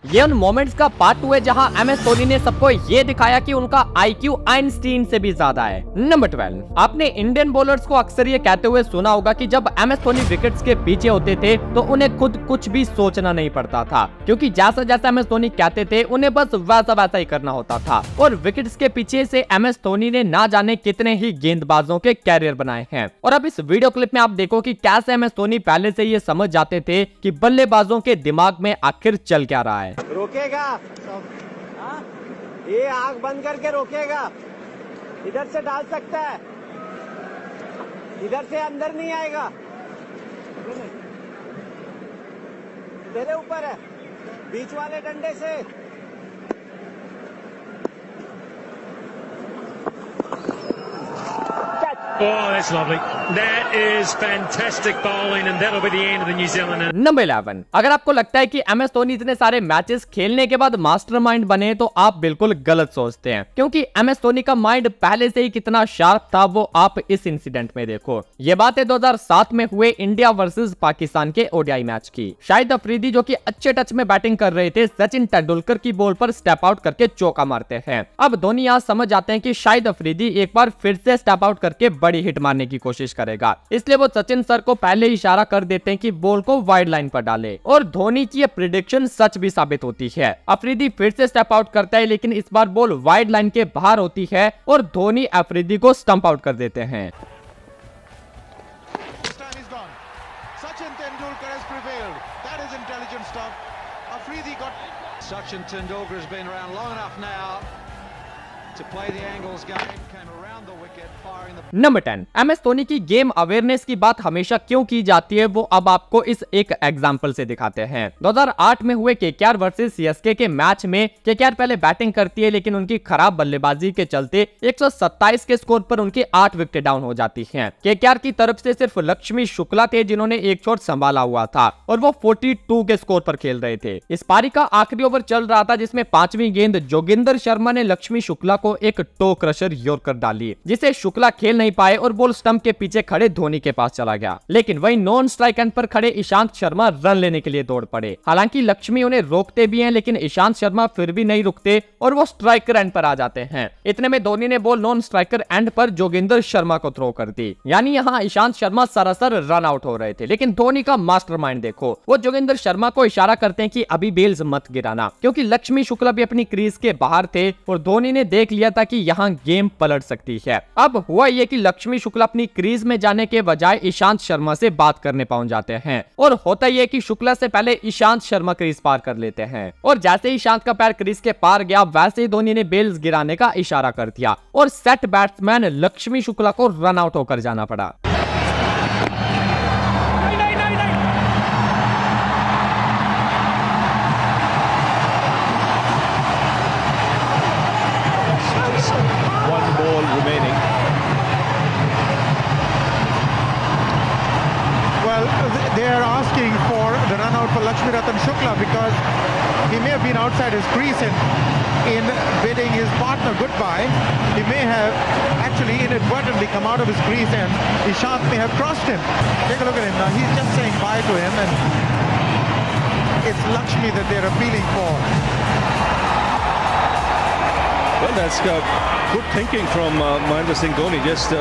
ये उन मोमेंट्स का पार्ट 2 है जहां MS धोनी ने सबको ये दिखाया कि उनका IQ आइंस्टीन से भी ज्यादा है। नंबर 12, आपने इंडियन बॉलर्स को अक्सर ये कहते हुए सुना होगा कि जब MS धोनी विकेट्स के पीछे होते थे तो उन्हें खुद कुछ भी सोचना नहीं पड़ता था, क्योंकि जैसा जैसा MS धोनी कहते थे उन्हें बस वैसा वैसा ही करना होता था। और विकेट्स के पीछे से MS धोनी ने ना जाने कितने ही गेंदबाजों के कैरियर बनाए हैं। और अब इस वीडियो क्लिप में आप देखो कि कैसे MS धोनी पहले से ये समझ जाते थे कि बल्लेबाजों के दिमाग में आखिर चल क्या रहा है। रोकेगा ये आंख बंद करके रोकेगा, इधर से डाल सकता है, इधर से अंदर नहीं आएगा, तेरे ऊपर है, बीच वाले डंडे से। Oh, that's lovely. That is fantastic bowling, and that'll be the end of the New Zealand. Number 11, अगर आपको लगता है कि MS धोनी इतने सारे मैचेस खेलने के बाद मास्टरमाइंड बने तो आप बिल्कुल गलत सोचते हैं, क्योंकि MS धोनी का माइंड पहले से ही कितना शार्प था वो आप इस इंसिडेंट में देखो। ये बात है 2007 में हुए इंडिया वर्सेस पाकिस्तान के ODI मैच की। शाहिद अफरीदी जो कि अच्छे टच में बैटिंग कर रहे थे, सचिन तेंदुलकर की बॉल पर स्टेप आउट करके चौका मारते हैं। अब धोनी यहाँ समझ जाते हैं कि शाहिद अफरीदी एक बार फिर से स्टेप आउट करके बड़ी हिट मारने की कोशिश करेगा, इसलिए वो सचिन सर को पहले इशारा कर देते हैं कि बॉल को वाइड लाइन पर डाले। और धोनी की ये प्रेडिक्शन सच भी साबित होती है। अफरीदी फिर से स्टेप आउट करता है, लेकिन इस बार बॉल वाइड लाइन के बाहर होती है और धोनी अफरीदी को स्टंप आउट कर देते हैं। Sachin Tendulkar has been around long enough now to play the angles game, came around the wicket, firing the... number 10, MS Dhoni की गेम अवेयरनेस की बात हमेशा क्यों की जाती है वो अब आपको इस एक एग्जांपल से दिखाते हैं। 2008 में हुए KKR वर्सेस CSK के मैच में KKR पहले बैटिंग करती है, लेकिन उनकी खराब बल्लेबाजी के चलते 127 के स्कोर पर उनकी 8 विकेट डाउन हो जाती हैं। KKR की तरफ से सिर्फ लक्ष्मी शुक्ला थे जिन्होंने एक शॉट संभाला हुआ था और वो 42 के स्कोर पर खेल रहे थे। इस पारी का आखिरी ओवर चल रहा था जिसमें 5वीं गेंद जोगिंदर शर्मा ने लक्ष्मी शुक्ला को एक टो क्रशर यॉर्कर डाली, जिसे शुक्ला खेल नहीं पाए और बॉल स्टंप के पीछे खड़े धोनी के पास चला गया। लेकिन वही नॉन स्ट्राइक एंड पर खड़े ईशांत शर्मा रन लेने के लिए दौड़ पड़े। हालांकि लक्ष्मी उन्हें रोकते भी हैं, लेकिन ईशांत शर्मा फिर भी नहीं रुकते और वो स्ट्राइकर एंड पर आ जाते हैं। इतने में धोनी ने बॉल नॉन स्ट्राइकर एंड पर जोगिंदर शर्मा को थ्रो कर दी, यानी यहाँ ईशांत शर्मा सरासर रन आउट हो रहे थे। लेकिन धोनी का मास्टरमाइंड देखो, वो जोगिंदर शर्मा को इशारा करते हैं कि अभी बेल्स मत गिराना, क्योंकि लक्ष्मी शुक्ला भी अपनी क्रीज के बाहर थे और धोनी ने देख लिया था कि यहाँ गेम पलट सकती है। अब हुआ ये कि लक्ष्मी शुक्ला अपनी क्रीज में जाने के बजाय ईशांत शर्मा से बात करने पहुंच जाते हैं और होता यह कि शुक्ला से पहले ईशांत शर्मा क्रीज पार कर लेते हैं और जैसे ही ईशांत का पैर क्रीज के पार गया वैसे ही धोनी ने बेल्स गिराने का इशारा कर दिया और सेट बैट्समैन लक्ष्मी शुक्ला को रन आउट होकर जाना पड़ा। They are asking for the run out for Lakshmi Ratan Shukla because he may have been outside his crease in bidding his partner goodbye. He may have actually inadvertently come out of his crease and Ishant may have crossed him. Take a look at him now. He's just saying bye to him and it's Lakshmi that they're appealing for. Well, that's good thinking from Mahendra Singh Dhoni. Just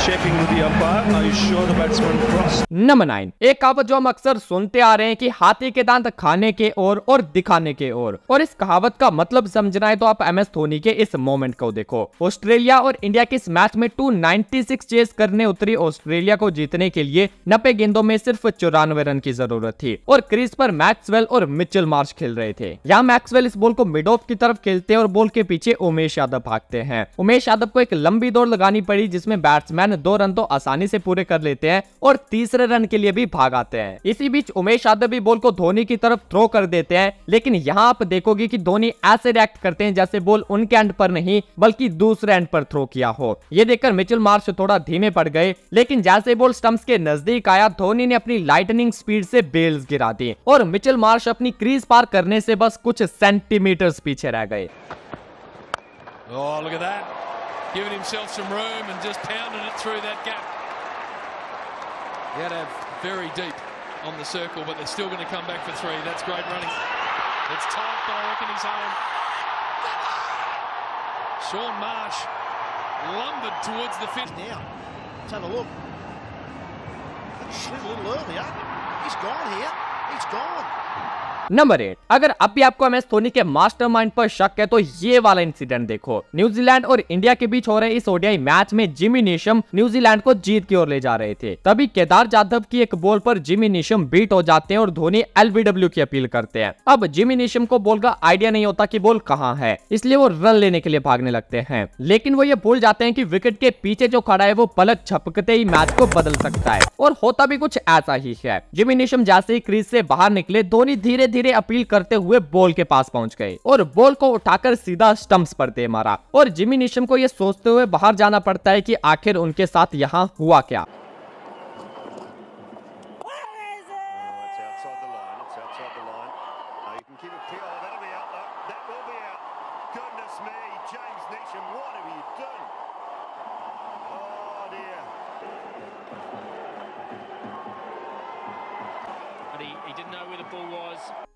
checking with the umpire. Are you sure the batsman crossed? Number 9, एक कहावत जो हम अक्सर सुनते आ रहे हैं कि हाथी के दांत खाने के और दिखाने के और इस कहावत का मतलब समझना है तो आप MS धोनी के इस मोमेंट को देखो। ऑस्ट्रेलिया और इंडिया के इस मैच में 296 चेस करने उतरी ऑस्ट्रेलिया को जीतने के लिए 90 गेंदों में सिर्फ 94 रन की जरूरत थी और क्रीज पर मैक्सवेल और मिचेल मार्श खेल रहे थे। यहाँ मैक्सवेल इस बॉल को मिड ऑफ की तरफ खेलते हैं और बॉल के पीछे उमेश यादव भागते हैं। उमेश यादव को एक लंबी दौड़ लगानी पड़ी जिसमें बैट्समैन 2 रन तो आसानी से पूरे कर लेते हैं और तीसरे रन के लिए भी भाग आते हैं। इसी बीच उमेश यादव भी बॉल को धोनी की तरफ थ्रो कर देते हैं, लेकिन यहाँ आप देखोगे कि धोनी ऐसे रिएक्ट करते हैं जैसे बॉल उनके एंड पर नहीं बल्कि दूसरे एंड पर थ्रो किया हो। ये देखकर मिचेल मार्श थोड़ा धीमे पड़ गए, लेकिन जैसे बॉल स्टंप्स के नजदीक आया धोनी ने अपनी लाइटनिंग स्पीड से बेल्स गिरा दी और मिचेल मार्श अपनी क्रीज पार करने से बस कुछ सेंटीमीटर्स पीछे रह गए। Oh, look at that. Giving himself some room and just pounding it through that gap. He had to have very deep on the circle, but they're still going to come back for three. That's great running. It's tight, but I reckon he's home. Sean Marsh lumbered towards the finish. Now, let's have a look. That slid a little earlier. He's gone here. He's gone. Number 8, अगर अब भी आपको MS Dhoni के mastermind पर शक है तो ये वाला इंसिडेंट देखो। न्यूजीलैंड और इंडिया के बीच हो रहे इस ओडीआई मैच में जिमी नीशम न्यूजीलैंड को जीत की ओर ले जा रहे थे। तभी केदार जाधव की एक बॉल पर जिमी नीशम बीट हो जाते हैं और धोनी LBW की अपील करते हैं। अब जिमी नीशम को बॉल का आइडिया नहीं होता कि बॉल कहाँ है, इसलिए वो रन लेने के लिए भागने लगते हैं, लेकिन वो ये भूल जाते हैं कि विकेट के पीछे जो खड़ा है वो पलक झपकते ही मैच को बदल सकता है। और होता भी कुछ ऐसा ही है। जिमी नीशम जैसे ही क्रीज से बाहर निकले, धोनी धीरे धीरे अपील करते हुए बॉल के पास पहुंच गए और बॉल को उठाकर सीधा स्टंप्स पर दे मारा। और जिमी नीशम को यह सोचते हुए बाहर जाना पड़ता है कि आखिर उनके साथ यहाँ हुआ क्या।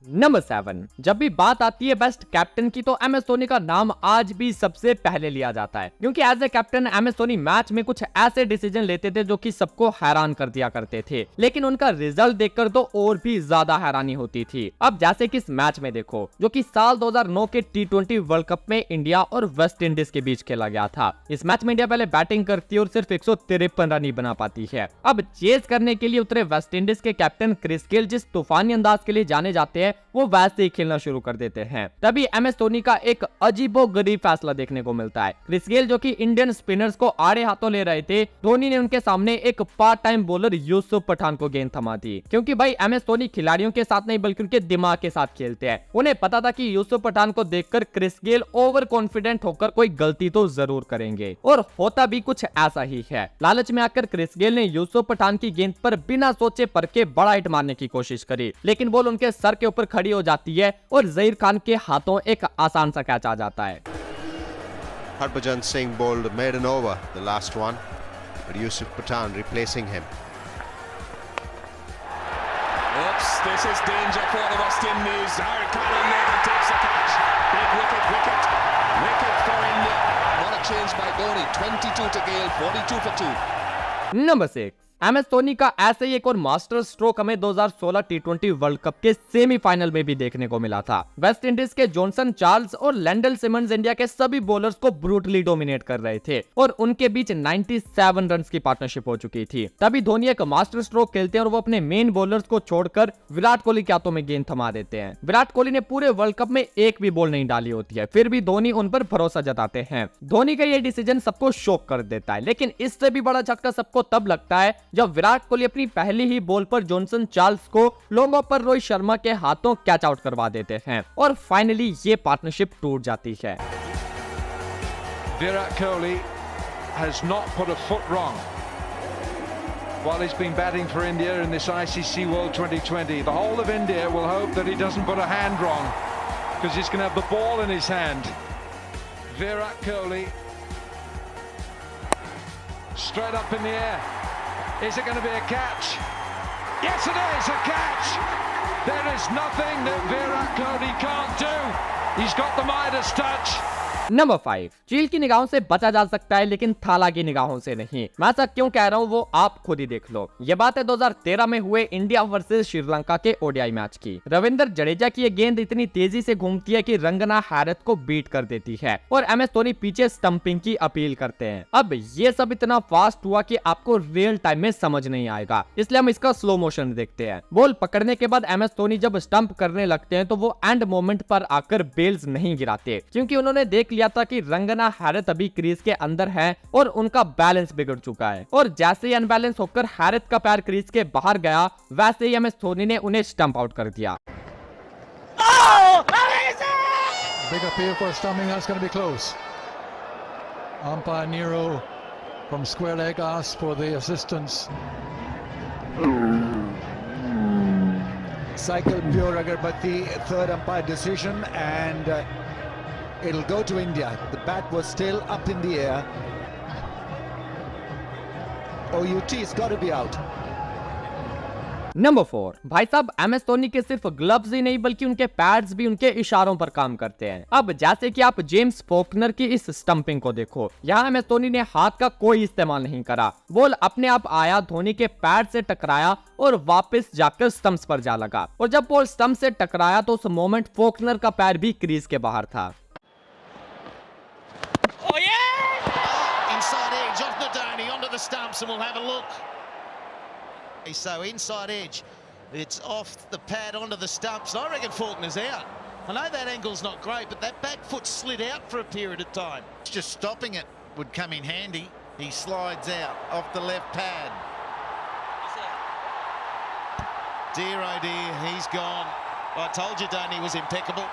नंबर 7, जब भी बात आती है बेस्ट कैप्टन की तो MS धोनी का नाम आज भी सबसे पहले लिया जाता है, क्योंकि as a captain MS Dhoni match में कुछ ऐसे डिसीजन लेते थे जो कि सबको हैरान कर दिया करते थे, लेकिन उनका रिजल्ट देखकर तो और भी ज्यादा हैरानी होती थी। अब जैसे कि इस मैच में देखो, जो कि साल 2009 के T20 वर्ल्ड कप में इंडिया और वेस्ट इंडीज के बीच खेला गया था। इस मैच में इंडिया पहले बैटिंग करती है और सिर्फ 153 रन ही बना पाती है। अब चेज करने के लिए उतरे वेस्ट इंडीज के कैप्टन क्रिस गेल जिस तूफानी अंदाज के लिए जाने जाते हैं, वो वैसे ही खेलना शुरू कर देते हैं। तभी MS धोनी का एक अजीबोगरीब फैसला देखने को मिलता है। क्रिस गेल जो कि इंडियन स्पिनर्स को आड़े हाथों ले रहे थे, धोनी ने उनके सामने एक part time bowler Yusuf Pathan को गेंद थमा दी, क्योंकि भाई MS धोनी खिलाड़ियों के साथ नहीं बल्कि उनके दिमाग के साथ खेलते हैं। उन्हें पता था कि यूसुफ पठान को देखकर क्रिस गेल ओवर कॉन्फिडेंट होकर कोई गलती तो जरूर करेंगे, और होता भी कुछ ऐसा ही है। लालच में आकर क्रिस गेल ने यूसुफ पठान की गेंद पर बिना सोचे परखे बड़ा हिट मारने की कोशिश करी, लेकिन बॉल उनके सर के ऊपर खड़ी हो जाती है और जहीर खान के हाथों एक आसान सा कैच आ जाता है। Harbhajan Singh bowled maiden over, the last one, but Yusuf Pathan replacing him. Oops, this is danger for the West Indies. Zahir Khan in there and takes the catch. Big wicket for India. What a change by Dhoni. 22 to Gale, 42 for 2. Number 6, MS Dhoni का ऐसे ही एक और master stroke हमें 2016 T20 world cup के semifinal में भी देखने को मिला था। वेस्ट इंडीज के जॉनसन चार्ल्स और लैंडल सिमंस इंडिया के सभी बॉलर्स को ब्रूटली डोमिनेट कर रहे थे और उनके बीच 97 रन्स की पार्टनरशिप हो चुकी थी। तभी धोनी एक मास्टर स्ट्रोक खेलते हैं और वो अपने मेन बॉलर्स को छोड़कर विराट कोहली के हाथों में गेंद थमा देते हैं। विराट कोहली ने पूरे वर्ल्ड कप में एक भी बॉल नहीं डाली होती है, फिर भी धोनी उन पर भरोसा जताते हैं। धोनी का ये डिसीजन सबको शॉक कर देता है, लेकिन इससे भी बड़ा झटका सबको तब लगता है जब विराट कोहली अपनी पहली ही बॉल पर जॉनसन चार्ल्स को लॉन्ग ऑफ पर रोहित शर्मा के हाथों कैच आउट करवा देते हैं और फाइनली ये पार्टनरशिप टूट जाती है। Virat Kohli has not put a foot wrong while he's been batting for India in this ICC World 2020. The whole of India will hope that he doesn't put a hand wrong because he's going to have the ball in his hand. Virat Kohli straight up in the air. Is it going to be a catch? Yes, it is a catch. There is nothing that Virat Kohli can't do. He's got the Midas touch. Number 5, चील की निगाहों से बचा जा सकता है लेकिन थाला की निगाहों से नहीं। मैं ऐसा क्यों कह रहा हूँ वो आप खुद ही देख लो। ये बात है 2013 में हुए इंडिया वर्सेस श्रीलंका के ओडीआई मैच की। रविंद्र जडेजा की ये गेंद इतनी तेजी से घूमती है कि रंगना हैरत को बीट कर देती है और MS धोनी पीछे स्टंपिंग की अपील करते हैं। अब ये सब इतना फास्ट हुआ कि आपको रियल टाइम में समझ नहीं आएगा, इसलिए हम इसका स्लो मोशन देखते हैं। बॉल पकड़ने के बाद MS धोनी जब स्टंप करने लगते हैं तो वो एंड मोमेंट पर आकर बेल्स नहीं गिराते, क्योंकि उन्होंने देख लिया था कि रंगना हैरत अभी क्रीज के अंदर है और उनका बैलेंस बिगड़ चुका है। और जैसे ही अनबैलेंस होकर हैरत का पैर क्रीज के बाहर गया, वैसे ही MS धोनी ने उन्हें स्टंप आउट कर दिया। Big appeal for stumping. That's going to be close. Umpire Nero from square leg asked for the assistance. Cycle pure Agarbatti, third umpire decision, and it'll go to India. The bat was still up in the air. OUT's got to be out. Number 4, भाई साहब MS Dhoni के सिर्फ gloves ही नहीं बल्कि उनके pads भी उनके इशारों पर काम करते हैं। अब जैसे कि आप जेम्स फोकनर की इस स्टंपिंग को देखो, यहाँ MS धोनी ने हाथ का कोई इस्तेमाल नहीं करा, बॉल अपने आप आया, धोनी के पैड से टकराया और वापस जाकर स्टंप्स पर जा लगा। और जब बॉल स्टंप से टकराया तो उस मोमेंट फोकनर का पैर भी क्रीज के बाहर था। Oh yeah! Inside edge off the Dhoni onto the stumps, and we'll have a look. So inside edge, it's off the pad onto the stumps. I reckon Faulkner's out. I know that angle's not great, but that back foot slid out for a period of time. Just stopping it would come in handy. He slides out off the left pad. Dear oh dear, he's gone. I told you Dhoni was impeccable.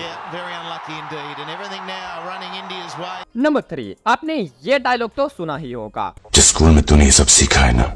Yeah, very unlucky indeed, and everything now running India's way. Number 3, आपने ये dialogue तो सुना ही होगा। जिस school में तूने ये सब सीखा है ना,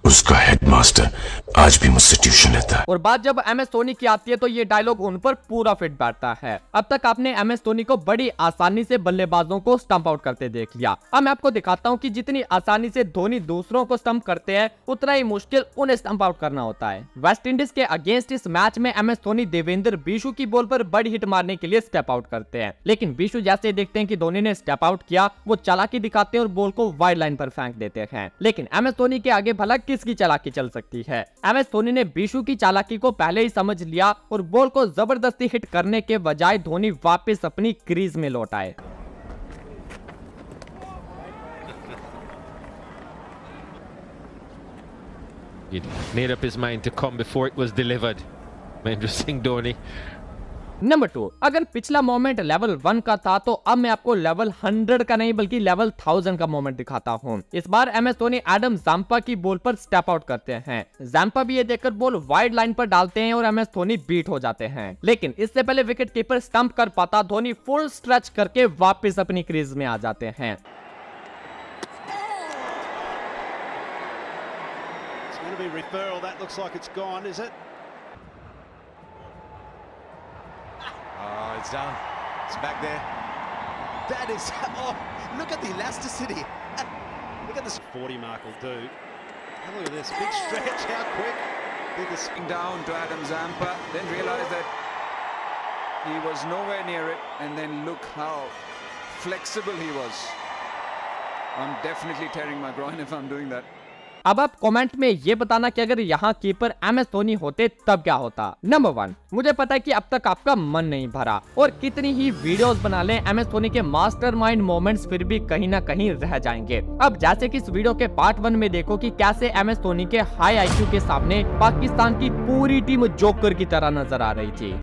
उसका हेडमास्टर आज भी मुझसे ट्यूशन लेता है। और बात जब MS धोनी की आती है तो ये डायलॉग उन पर पूरा फिट बैठता है। अब तक आपने MS धोनी को बड़ी आसानी से बल्लेबाजों को स्टंप आउट करते देख लिया। अब मैं आपको दिखाता हूँ कि जितनी आसानी से धोनी दूसरों को स्टंप करते हैं, उतना ही मुश्किल उन्हें स्टंप आउट करना होता है। वेस्ट इंडीज के अगेंस्ट इस मैच में MS धोनी देवेंद्र बिशु की बॉल पर बड़ी हिट मारने के लिए स्टेप आउट करते हैं, लेकिन बिशु जैसे देखते हैं कि धोनी ने स्टेप आउट किया, वो चालाकी दिखाते हैं और बॉल को वाइड लाइन पर फेंक देते हैं। लेकिन MS धोनी के आगे भला किसकी चालाकी चल सकती है। MS धोनी ने बिशु की चालाकी को पहले ही समझ लिया और बॉल को जबरदस्ती हिट करने के बजाय धोनी वापस अपनी क्रीज में लौट आए। He'd made up his mind to come before it was delivered. Mahendra Singh Dhoni. Number 2, अगर पिछला मोमेंट लेवल 1 का था तो अब मैं आपको लेवल 100 का नहीं बल्कि लेवल 1000 का मोमेंट दिखाता हूँ। इस बार MS धोनी एडम जाम्पा की बॉल पर स्टेप आउट करते हैं। जाम्पा भी ये देखकर बॉल वाइड लाइन पर डालते हैं और MS धोनी बीट हो जाते हैं, लेकिन इससे पहले विकेट कीपर स्टंप कर पाता, धोनी फुल स्ट्रेच करके वापस अपनी क्रीज में आ जाते हैं। Oh, it's down. It's back there. That is... Oh, look at the elasticity. Look at this 40 mark will do. And look at this big stretch. How quick. Did the swing down to Adam Zampa. Then realized that he was nowhere near it. And then look how flexible he was. I'm definitely tearing my groin if I'm doing that. अब आप comment में ये बताना कि अगर यहाँ keeper MS Dhoni होते तब क्या होता। नंबर 1, मुझे पता है कि अब तक आपका मन नहीं भरा और कितनी ही वीडियोस बना लें, MS धोनी के मास्टरमाइंड मोमेंट्स फिर भी कहीं ना कहीं रह जाएंगे। अब जैसे कि इस वीडियो के पार्ट 1 में देखो कि कैसे MS धोनी के हाई IQ के सामने पाकिस्तान की पूरी टीम जोकर की तरह नजर आ रही थी।